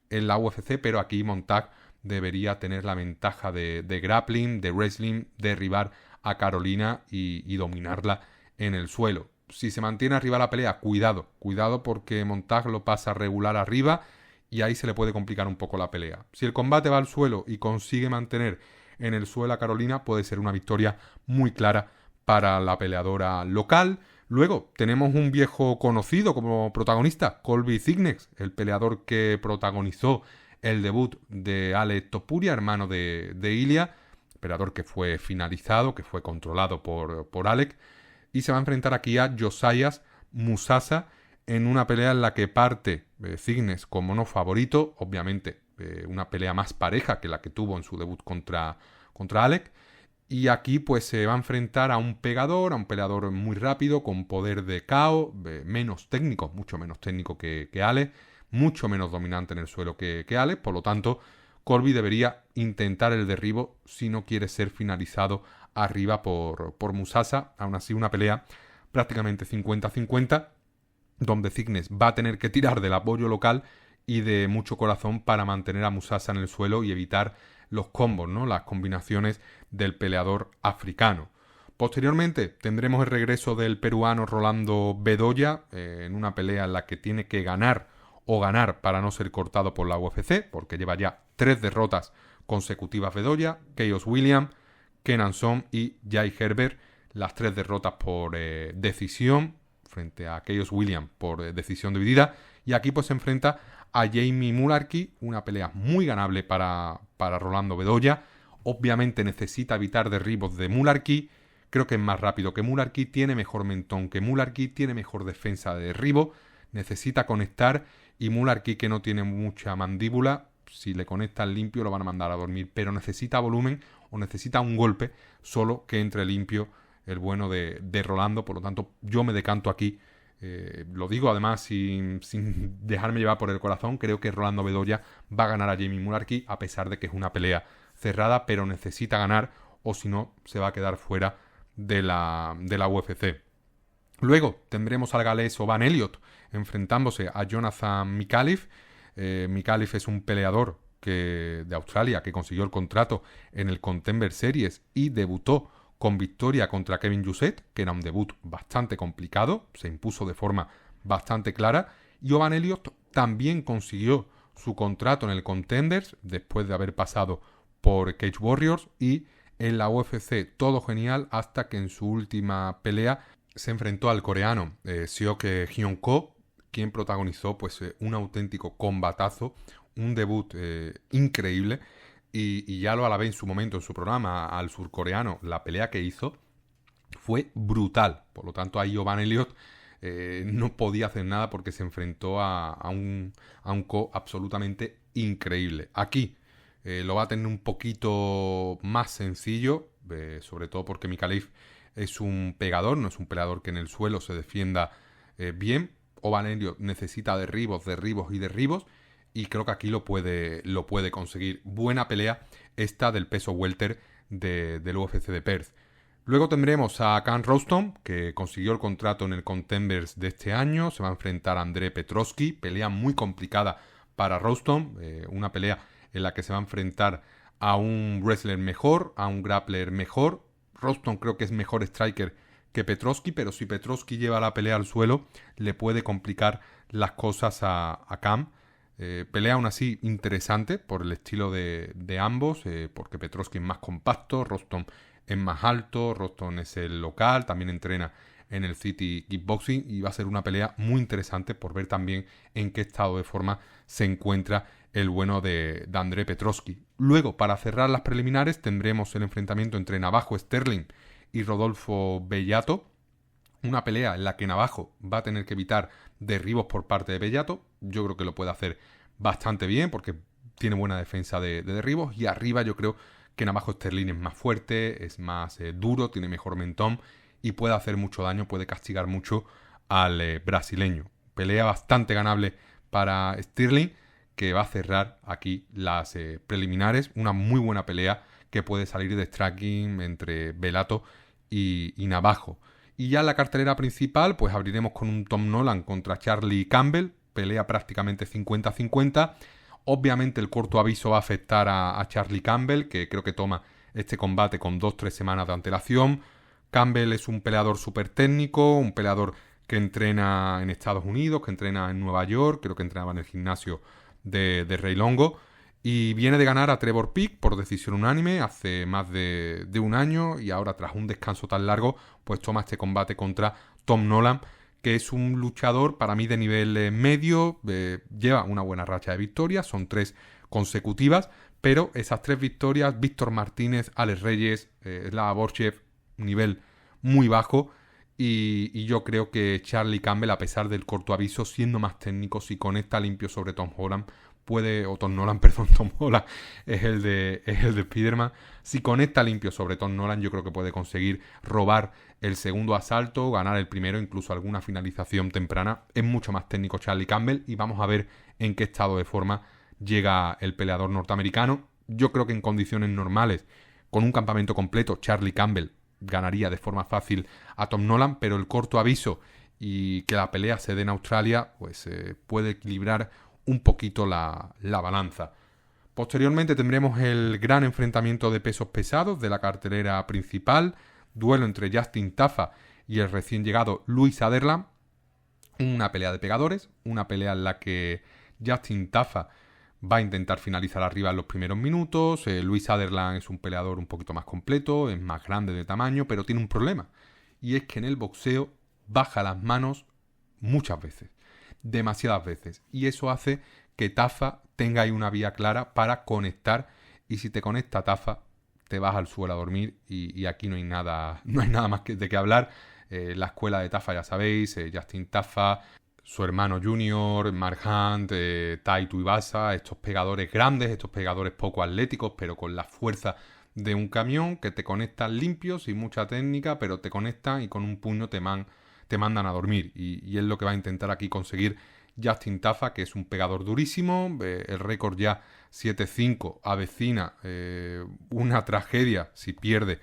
en la UFC, pero aquí Montag debería tener la ventaja de grappling, de wrestling, derribar a Carolina y dominarla en el suelo. Si se mantiene arriba la pelea, cuidado porque Montag lo pasa regular arriba y ahí se le puede complicar un poco la pelea. Si el combate va al suelo y consigue mantener en el suelo a Carolina, puede ser una victoria muy clara para la peleadora local. Luego tenemos un viejo conocido como protagonista, Colby Cignex, el peleador que protagonizó el debut de Alex Topuria, hermano de Ilia, peleador que fue finalizado, que fue controlado por Alex, y se va a enfrentar aquí a Josias Musasa en una pelea en la que parte Cignex como no favorito, obviamente una pelea más pareja que la que tuvo en su debut contra Alex. Y aquí pues se va a enfrentar a un peleador muy rápido, con poder de KO, menos técnico, mucho menos técnico que Alex, mucho menos dominante en el suelo que Alex. Por lo tanto, Colby debería intentar el derribo si no quiere ser finalizado arriba por Musasa. Aún así, una pelea prácticamente 50-50, donde Cignex va a tener que tirar del apoyo local y de mucho corazón para mantener a Musasa en el suelo y evitar los combos, ¿no? Las combinaciones del peleador africano. Posteriormente tendremos el regreso del peruano Rolando Bedoya en una pelea en la que tiene que ganar para no ser cortado por la UFC, porque lleva ya 3 derrotas consecutivas Bedoya: Khaos Williams, Kenan Son y Jai Herbert, las 3 derrotas por decisión frente a Khaos Williams por decisión dividida. Y aquí pues se enfrenta a Jamie Mullarkey, una pelea muy ganable para Rolando Bedoya. Obviamente necesita evitar derribos de Mullarkey. Creo que es más rápido que Mullarkey, tiene mejor mentón que Mullarkey, tiene mejor defensa de derribo. Necesita conectar, y Mullarkey, que no tiene mucha mandíbula, si le conectan limpio lo van a mandar a dormir, pero necesita volumen o necesita un golpe solo que entre limpio el bueno de Rolando. Por lo tanto, yo me decanto aquí. Lo digo además sin dejarme llevar por el corazón. Creo que Rolando Bedoya va a ganar a Jamie Mullarkey, a pesar de que es una pelea cerrada, pero necesita ganar o si no se va a quedar fuera de la UFC. Luego tendremos al galés Oban Elliott enfrentándose a Jonathan Micallef. Micallef es un peleador de Australia que consiguió el contrato en el Contender Series y debutó con victoria contra Kevin Juset, que era un debut bastante complicado, se impuso de forma bastante clara. Y Oban Elliott también consiguió su contrato en el Contenders después de haber pasado por Cage Warriors, y en la UFC todo genial hasta que en su última pelea se enfrentó al coreano Seok Hyun-ko, quien protagonizó pues un auténtico combatazo, un debut increíble, y ya lo alabé en su momento, en su programa, al surcoreano. La pelea que hizo fue brutal. Por lo tanto, ahí Jovan Elliott no podía hacer nada porque se enfrentó a un co absolutamente increíble. Aquí lo va a tener un poquito más sencillo, sobre todo porque Mikalev es un pegador, no es un peleador que en el suelo se defienda bien. Jovan Elliott necesita derribos y creo que aquí lo puede conseguir. Buena pelea esta del peso welter del UFC de Perth. Luego tendremos a Khan Rostom, que consiguió el contrato en el Contenders de este año. Se va a enfrentar a Andrei Petroski. Pelea muy complicada para Rostom. Una pelea en la que se va a enfrentar a un wrestler mejor, a un grappler mejor. Rostom creo que es mejor striker que Petroski, pero si Petroski lleva la pelea al suelo, le puede complicar las cosas a Khan. Pelea aún así interesante por el estilo de ambos, porque Petroski es más compacto, Rostom es más alto, Rostom es el local, también entrena en el City Kickboxing y va a ser una pelea muy interesante por ver también en qué estado de forma se encuentra el bueno de Andrei Petroski. Luego, para cerrar las preliminares, tendremos el enfrentamiento entre Navajo Sterling y Rodolfo Bellato. Una pelea en la que Navajo va a tener que evitar derribos por parte de Bellato. Yo creo que lo puede hacer bastante bien porque tiene buena defensa de derribos. Y arriba yo creo que Navajo Sterling es más fuerte, es más duro, tiene mejor mentón y puede hacer mucho daño, puede castigar mucho al brasileño. Pelea bastante ganable para Sterling, que va a cerrar aquí las preliminares. Una muy buena pelea que puede salir de striking entre Bellato y Navajo. Y ya en la cartelera principal, pues abriremos con un Tom Nolan contra Charlie Campbell. Pelea prácticamente 50-50. Obviamente el corto aviso va a afectar a Charlie Campbell, que creo que toma este combate con 2-3 semanas de antelación. Campbell es un peleador súper técnico, un peleador que entrena en Estados Unidos, que entrena en Nueva York, creo que entrenaba en el gimnasio de Rey Longo. Y viene de ganar a Trevor Peek por decisión unánime hace más de un año y ahora tras un descanso tan largo pues toma este combate contra Tom Nolan, que es un luchador para mí de nivel medio, lleva una buena racha de victorias, son 3 consecutivas, pero esas 3 victorias, Víctor Martínez, Alex Reyes, Slava Borchev, nivel muy bajo. Y yo creo que Charlie Campbell, a pesar del corto aviso, siendo más técnico, si conecta limpio sobre Tom Nolan, Tom Holland es el de Spider-Man. Si conecta limpio sobre Tom Nolan, yo creo que puede conseguir robar el segundo asalto, ganar el primero, incluso alguna finalización temprana. Es mucho más técnico Charlie Campbell y vamos a ver en qué estado de forma llega el peleador norteamericano. Yo creo que en condiciones normales, con un campamento completo, Charlie Campbell ganaría de forma fácil a Tom Nolan, pero el corto aviso y que la pelea se dé en Australia, pues puede equilibrar un poquito la balanza. Posteriormente tendremos el gran enfrentamiento de pesos pesados de la cartelera principal, duelo entre Justin Tafa y el recién llegado Louis Sutherland, una pelea de pegadores, una pelea en la que Justin Tafa va a intentar finalizar arriba en los primeros minutos. Louis Sutherland es un peleador un poquito más completo, es más grande de tamaño, pero tiene un problema, y es que en el boxeo baja las manos muchas veces, demasiadas veces, y eso hace que Tafa tenga ahí una vía clara para conectar, y si te conecta Tafa te vas al suelo a dormir y aquí no hay nada más de qué hablar. La escuela de Tafa ya sabéis, Justin Tafa, su hermano Junior, Mark Hunt, Tai Tuivasa, estos pegadores grandes, estos pegadores poco atléticos pero con la fuerza de un camión, que te conectan limpios, sin mucha técnica, pero te conectan y con un puño te mandan a dormir. Y es lo que va a intentar aquí conseguir Justin Tafa, que es un pegador durísimo. El récord ya 7-5 avecina una tragedia si pierde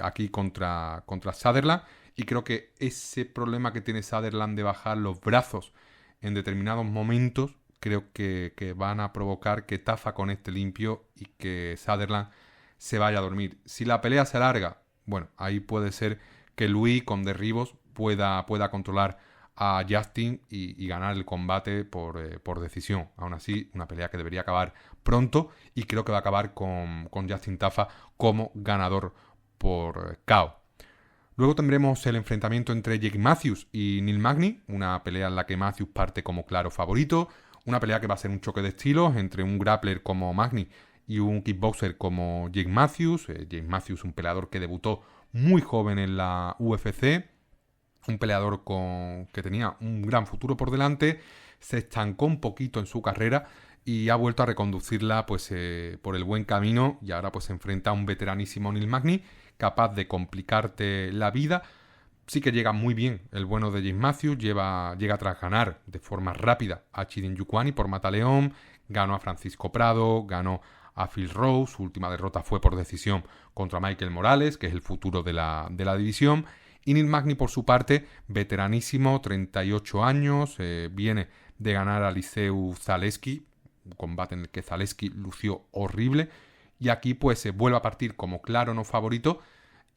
aquí contra Sutherland. Y creo que ese problema que tiene Sutherland de bajar los brazos en determinados momentos, creo que van a provocar que Tafa conecte limpio y que Sutherland se vaya a dormir. Si la pelea se alarga, bueno, ahí puede ser que Louis con derribos pueda controlar a Justin y ganar el combate por decisión. Aún así, una pelea que debería acabar pronto y creo que va a acabar con Justin Tafa como ganador por KO. Luego tendremos el enfrentamiento entre Jake Matthews y Neil Magny, una pelea en la que Matthews parte como claro favorito, una pelea que va a ser un choque de estilos entre un grappler como Magny y un kickboxer como Jake Matthews. Jake Matthews, un peleador que debutó muy joven en la UFC, un peleador que tenía un gran futuro por delante, se estancó un poquito en su carrera y ha vuelto a reconducirla pues, por el buen camino, y ahora pues se enfrenta a un veteranísimo Neil Magny, capaz de complicarte la vida. Sí que llega muy bien el bueno de James Matthews, llega tras ganar de forma rápida a Chidin Yukwani por mataleón, ganó a Francisco Prado, ganó a Phil Rowe, su última derrota fue por decisión contra Michael Morales, que es el futuro de la división. Y Neil Magny, por su parte, veteranísimo, 38 años, viene de ganar a Liceu Zaleski, un combate en el que Zaleski lució horrible, y aquí pues se vuelve a partir como claro no favorito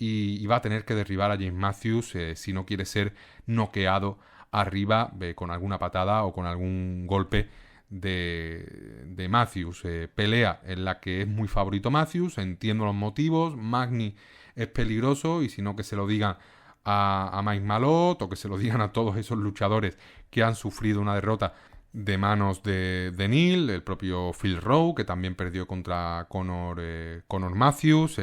y va a tener que derribar a James Matthews si no quiere ser noqueado arriba con alguna patada o con algún golpe de Matthews. Pelea en la que es muy favorito Matthews, entiendo los motivos, Magny es peligroso, y si no, que se lo digan a Mike Malott, o que se lo digan a todos esos luchadores que han sufrido una derrota de manos de Neil, el propio Phil Rowe, que también perdió contra Conor Matthews,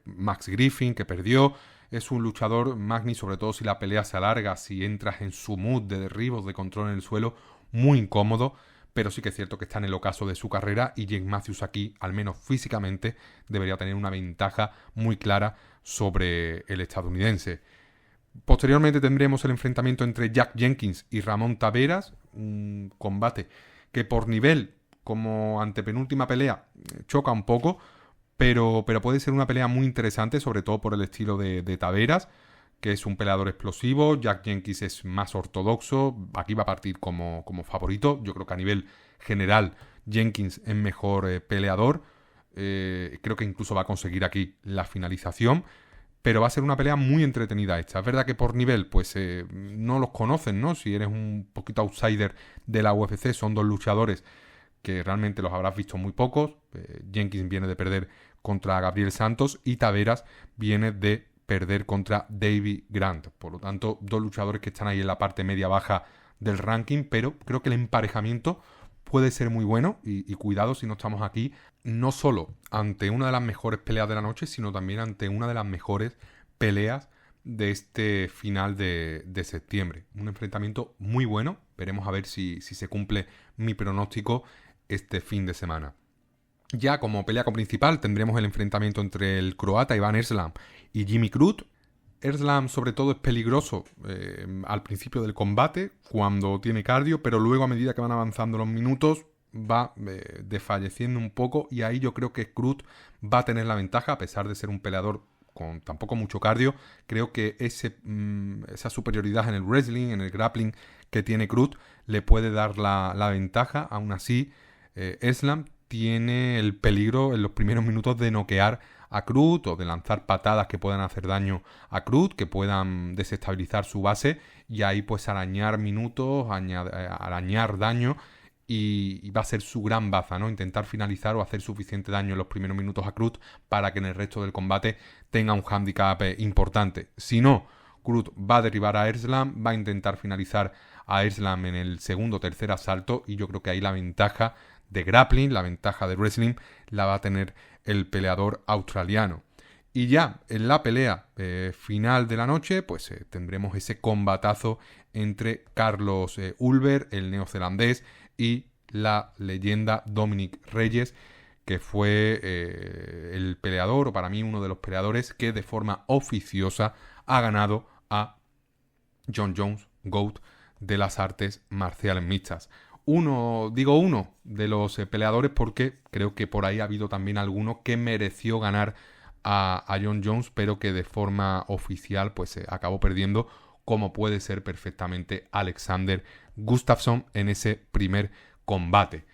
Max Griffin, que perdió. Es un luchador, Magny, sobre todo si la pelea se alarga, si entras en su mood de derribos, de control en el suelo, muy incómodo, pero sí que es cierto que está en el ocaso de su carrera, y James Matthews aquí, al menos físicamente, debería tener una ventaja muy clara sobre el estadounidense. Posteriormente tendremos el enfrentamiento entre Jack Jenkins y Ramón Taveras, un combate que por nivel, como antepenúltima pelea, choca un poco, pero puede ser una pelea muy interesante, sobre todo por el estilo de Taveras, que es un peleador explosivo. Jack Jenkins es más ortodoxo, aquí va a partir como favorito. Yo creo que a nivel general Jenkins es mejor peleador, creo que incluso va a conseguir aquí la finalización. Pero va a ser una pelea muy entretenida esta. Es verdad que por nivel, pues no los conocen, ¿no? Si eres un poquito outsider de la UFC, son dos luchadores que realmente los habrás visto muy pocos. Jenkins viene de perder contra Gabriel Santos y Taveras viene de perder contra Davey Grant. Por lo tanto, dos luchadores que están ahí en la parte media-baja del ranking, pero creo que el emparejamiento puede ser muy bueno, y cuidado si no estamos aquí no solo ante una de las mejores peleas de la noche, sino también ante una de las mejores peleas de este final de septiembre. Un enfrentamiento muy bueno. Veremos a ver si se cumple mi pronóstico este fin de semana. Ya como pelea principal tendremos el enfrentamiento entre el croata Iván Erslam y Jimmy Crute. Erslam sobre todo es peligroso al principio del combate, cuando tiene cardio, pero luego a medida que van avanzando los minutos va desfalleciendo un poco, y ahí yo creo que Crute va a tener la ventaja, a pesar de ser un peleador con tampoco mucho cardio. Creo que esa superioridad en el wrestling, en el grappling que tiene Crute, le puede dar la ventaja. Aún así, Erslam tiene el peligro en los primeros minutos de noquear a Crute, o de lanzar patadas que puedan hacer daño a Crute, que puedan desestabilizar su base, y ahí pues arañar minutos, arañar daño, y va a ser su gran baza, ¿no? Intentar finalizar o hacer suficiente daño en los primeros minutos a Crute para que en el resto del combate tenga un handicap importante. Si no, Crute va a derribar a Erslam, va a intentar finalizar a Erslam en el segundo o tercer asalto, y yo creo que ahí la ventaja de grappling, la ventaja de wrestling, la va a tener el peleador australiano. Y ya en la pelea final de la noche, pues tendremos ese combatazo entre Carlos Ulver, el neozelandés, y la leyenda Dominic Reyes, que fue el peleador, o para mí uno de los peleadores que de forma oficiosa ha ganado a Jon Jones, GOAT de las artes marciales mixtas. Uno de los peleadores, porque creo que por ahí ha habido también alguno que mereció ganar a Jon Jones, pero que de forma oficial pues acabó perdiendo, como puede ser perfectamente Alexander Gustafsson en ese primer combate.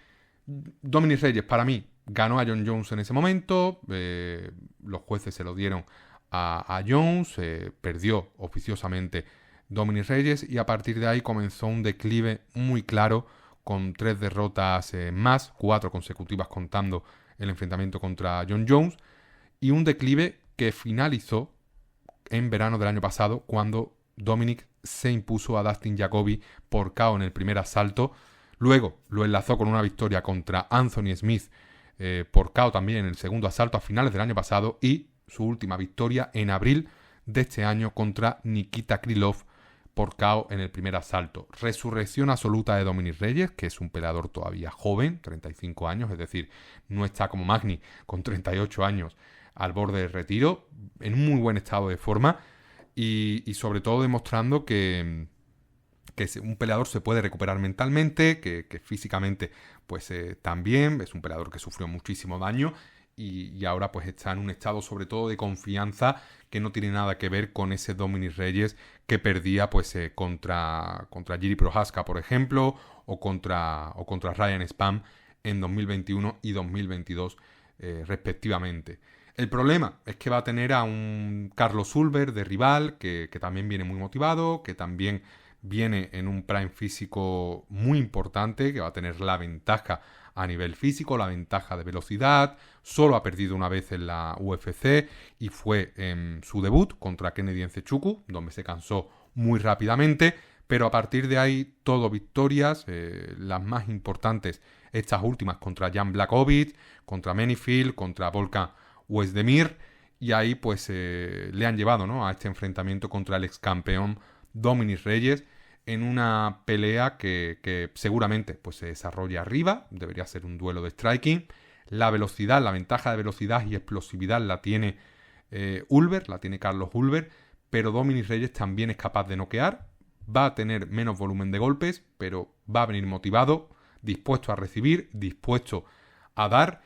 Dominic Reyes, para mí, ganó a Jon Jones en ese momento. Los jueces se lo dieron a Jones, perdió oficiosamente Dominic Reyes, y a partir de ahí comenzó un declive muy claro, con 3 derrotas más, 4 consecutivas contando el enfrentamiento contra Jon Jones, y un declive que finalizó en verano del año pasado, cuando Dominic se impuso a Dustin Jacoby por KO en el primer asalto. Luego lo enlazó con una victoria contra Anthony Smith por KO también en el segundo asalto a finales del año pasado, y su última victoria en abril de este año contra Nikita Krylov por KO en el primer asalto. Resurrección absoluta de Dominic Reyes, que es un peleador todavía joven, 35 años, es decir, no está como Magny con 38 años al borde del retiro, en un muy buen estado de forma y sobre todo demostrando que un peleador se puede recuperar mentalmente, que físicamente pues también, es un peleador que sufrió muchísimo daño y ahora pues está en un estado sobre todo de confianza que no tiene nada que ver con ese Dominic Reyes que perdía pues contra Jiri Prochazka, por ejemplo, o contra Ryan Spann en 2021 y 2022 respectivamente. El problema es que va a tener a un Carlos Ulber de rival que también viene muy motivado, que también viene en un prime físico muy importante, que va a tener la ventaja a nivel físico, la ventaja de velocidad. Solo ha perdido una vez en la UFC y fue en su debut contra Kennedy Nzechukwu, donde se cansó muy rápidamente, pero a partir de ahí todo victorias, las más importantes estas últimas contra Jan Blachowicz, contra Menifield, contra Volkan Oezdemir, y ahí pues le han llevado, ¿no?, a este enfrentamiento contra el ex campeón Dominic Reyes, en una pelea que seguramente pues se desarrolla arriba, debería ser un duelo de striking. La velocidad, la ventaja de velocidad y explosividad la tiene Ulber, la tiene Carlos Ulber, pero Dominic Reyes también es capaz de noquear, va a tener menos volumen de golpes, pero va a venir motivado, dispuesto a recibir, dispuesto a dar,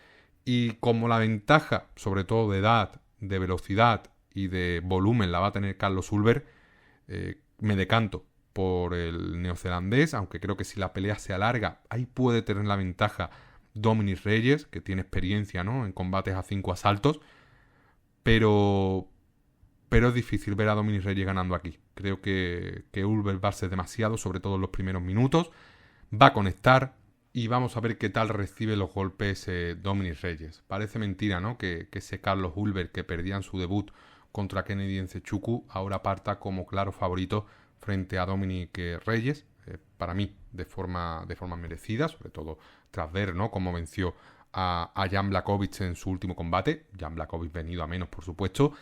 y como la ventaja, sobre todo de edad, de velocidad y de volumen, la va a tener Carlos Ulber, me decanto por el neozelandés, aunque creo que si la pelea se alarga, ahí puede tener la ventaja Dominic Reyes, que tiene experiencia, ¿no?, en combates a 5 asaltos, pero es difícil ver a Dominic Reyes ganando aquí. Creo que Ulber va a ser demasiado, sobre todo en los primeros minutos, va a conectar y vamos a ver qué tal recibe los golpes Dominic Reyes. Parece mentira, ¿no?, que ese Carlos Ulber que perdía en su debut contra Kennedy Nzechukwu ahora parta como claro favorito frente a Dominic Reyes, para mí de forma merecida, sobre todo tras ver, ¿no?, cómo venció a Jan Blachowicz en su último combate. Jan Blachowicz venido a menos, por supuesto,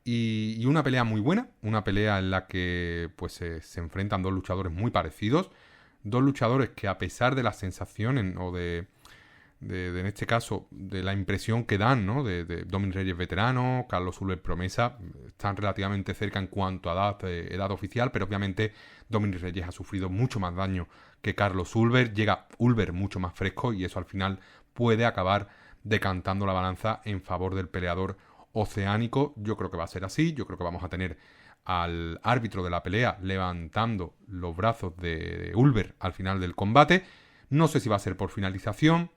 y una pelea muy buena, una pelea en la que pues se enfrentan dos luchadores muy parecidos, dos luchadores que, a pesar de las sensaciones o de en este caso de la impresión que dan, ¿no?, de Dominic Reyes veterano, Carlos Ulber promesa, están relativamente cerca en cuanto a edad oficial, pero obviamente Dominic Reyes ha sufrido mucho más daño que Carlos Ulber, llega Ulber mucho más fresco y eso al final puede acabar decantando la balanza en favor del peleador oceánico. Yo creo que va a ser así, yo creo que vamos a tener al árbitro de la pelea levantando los brazos de Ulber al final del combate. No sé si va a ser por finalización.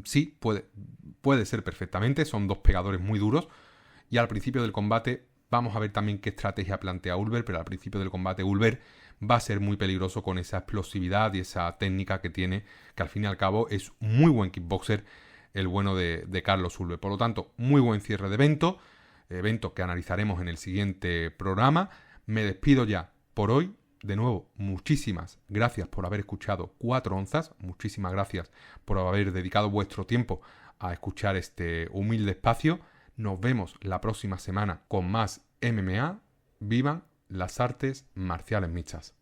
Sí, puede ser perfectamente, son dos pegadores muy duros y al principio del combate vamos a ver también qué estrategia plantea Ulber, pero al principio del combate Ulber va a ser muy peligroso con esa explosividad y esa técnica que tiene, que al fin y al cabo es muy buen kickboxer el bueno de Carlos Ulber. Por lo tanto, muy buen cierre de evento que analizaremos en el siguiente programa. Me despido ya por hoy. De nuevo, muchísimas gracias por haber escuchado 4 onzas, muchísimas gracias por haber dedicado vuestro tiempo a escuchar este humilde espacio. Nos vemos la próxima semana con más MMA. Vivan las artes marciales mixtas.